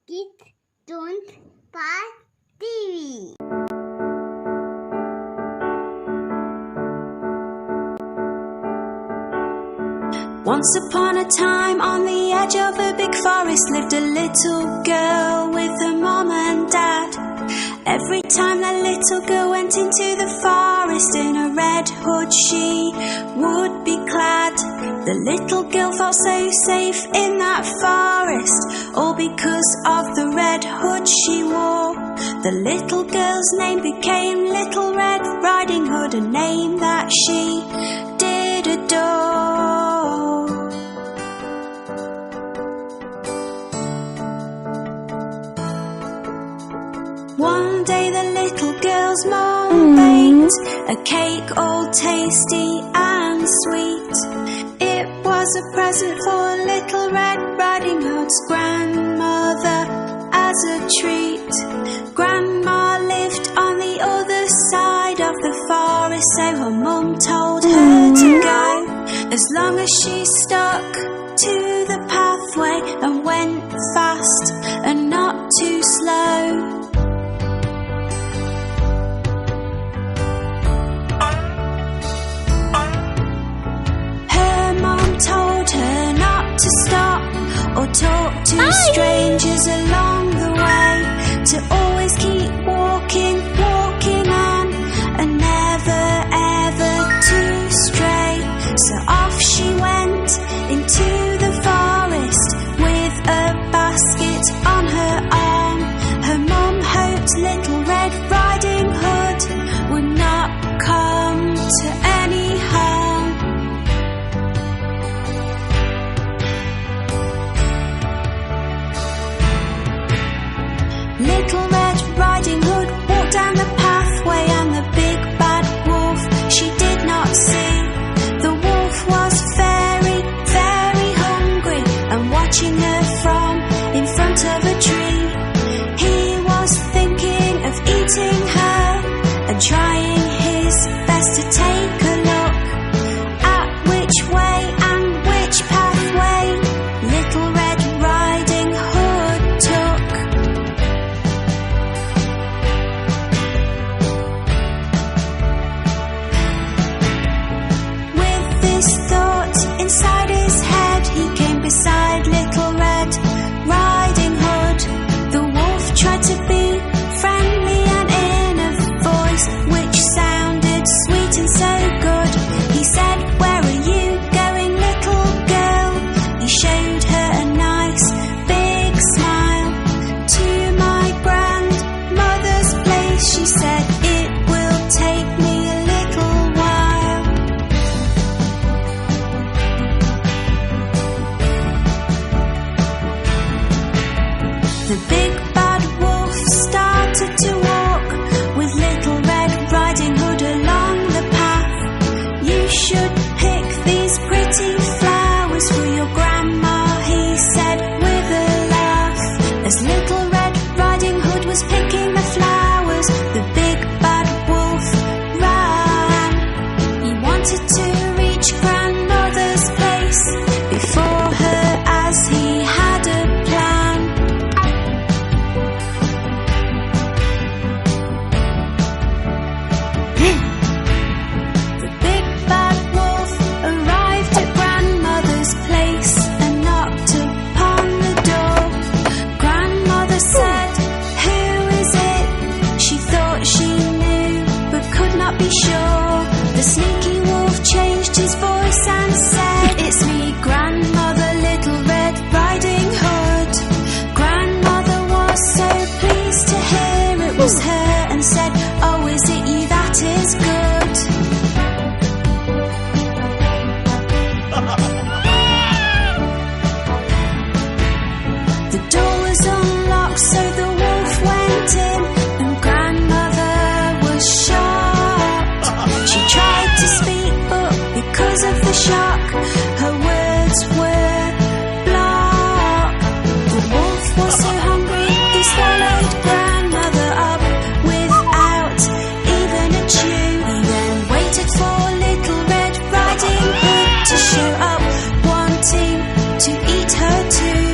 Kids don't buy TV. Once upon a time, on the edge of a big forest, lived a little girl with her mom and dad. Every time that little girl went into the forest, in a red hood she would be clad. The little girl felt so safe in that forest, all because of the red hood she wore. The little girl's name became Little Red Riding Hood, a name that she did adore. One day the little girl's mom baked a cake all tasty and sweet. It was a present for Little Red Riding Hood's grandmother as a treat. Grandma lived on the other side of the forest, so her mum told her to go, as long as she stuck to the pathway and went fast and not too slow. Told her not to stop or talk to strangers along the way, to always keep walking, walking on, and never ever to stray. So off she went into the forest with a basket on her arm. Her mum hoped Little Red Riding Hood would not come to any harm. Little Red Riding Hood walked down the pathway, and the big bad wolf she did not see. The wolf was very, very hungry and watching her from in front of a tree. He was thinking of eating her and trying his best to take a look at which way and which pathway Little Red Riding Hood took. Inside his head, he came beside Little Red Riding Hood. The wolf tried to be friendly and in a voice which sounded sweet and so good. He said, "Where are you going, little girl?" He showed her a nice big smile. "To my grandmother's place," she said, "it will take me a little while." The big bad wolf started to walk with Little Red Riding Hood along the path. "You should pick these pretty flowers for your grandma," he said with a laugh. As Little Red Riding Hood was picking the flowers, the big bad wolf ran. He wanted to reach grandmother's place before her, as he had a plan. The big bad wolf arrived at grandmother's place and knocked upon the door. Grandmother said, "Who is it?" She thought she knew but could not be sure. The sneaky wolf changed his voice and said, "It's me, grandmother, Little Red Riding Hood." Grandmother was so pleased to hear it was her and said, "Oh, is it you? That is good." The door was unlocked, so the wolf went in, and grandmother was shocked. She tried to speak, but because of the shock, her words were blocked. The wolf was so hungry, he swallowed grandmother up without even a chew. He then waited for Little Red Riding Hood to show up, wanting to eat her too.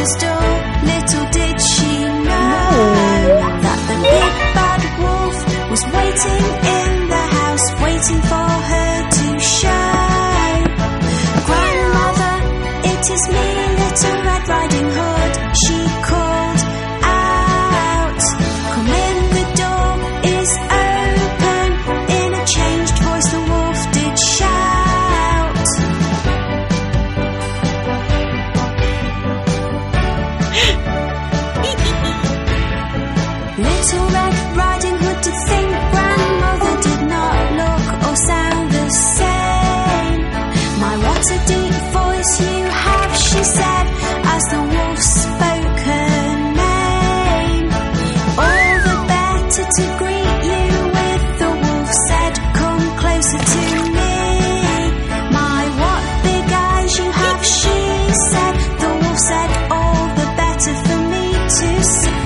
mother's door. Little did she know that the big bad wolf was waiting in the house, waiting for her to show. Grandmother, it is me, Little Red Riding Hood, she called out. Come in, the door is open. In a changed voice the wolf did shout. Little Red Riding Hood did think grandmother did not look or sound the same. My, what a deep voice you have, she said, as the wolf spoke her name. All the better to greet you with, the wolf said, come closer to me. My, what big eyes you have, she said, the wolf said, all the better for me to see.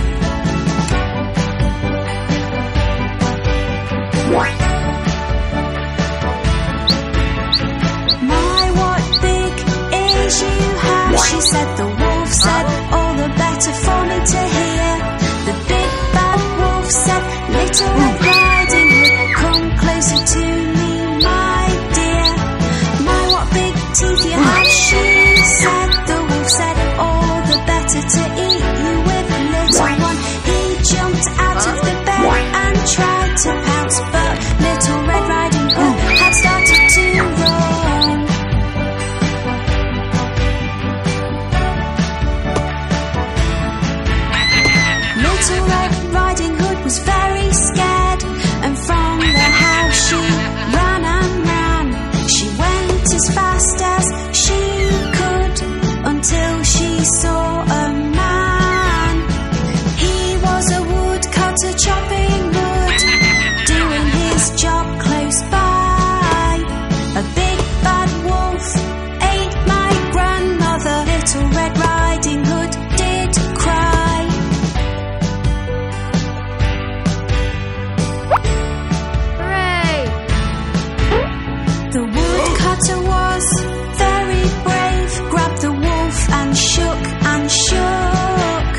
My, what big ears you have, she said, the wolf said, all the better for me to hear. The big bad wolf said, Little Red Riding Hood, come closer to me, my dear. My, what big teeth you have, she said, the wolf said, all the better to eat you with, little one. He jumped out of the bed and tried to pounce, but Little Red Riding Hood had started to run. Little Red Riding Hood was very scared, and from the house she ran and ran. She went as fast as she could until she saw a man. He was a woodcutter chopping wood, doing his job close by. A big bad wolf ate my grandmother. Little Red Riding Hood did cry. Hooray! The woodcutter was very brave, grabbed the wolf and shook and shook.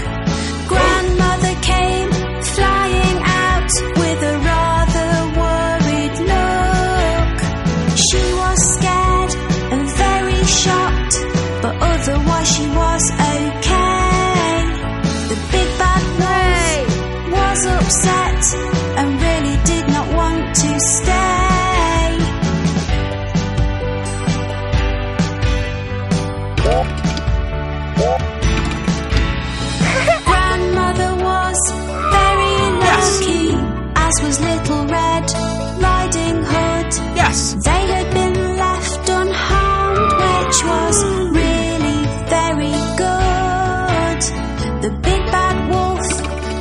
Grandmother came flying out with a rather worried look. She was scared and very shocked, but otherwise she was okay. The big bad wolf was upset and really did not want to stay. Grandmother was very lucky, as was Little Red Riding Hood. Yes. They had been left unharmed, which was really very good. The big bad wolf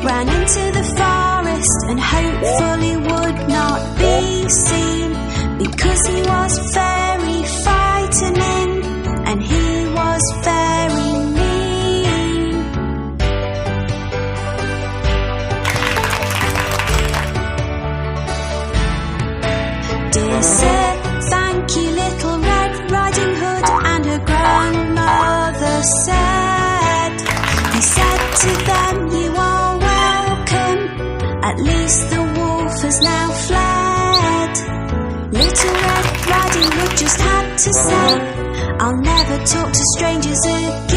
ran into the forest and hopefully would not be seen, because he was very frightening and he was very mean. Dear sir, thank you, Little Red Riding Hood, and her grandmother said. He said to them, you are welcome, at least the wolf has now fled. Little Red Riding Hood just had to say, I'll never talk to strangers again.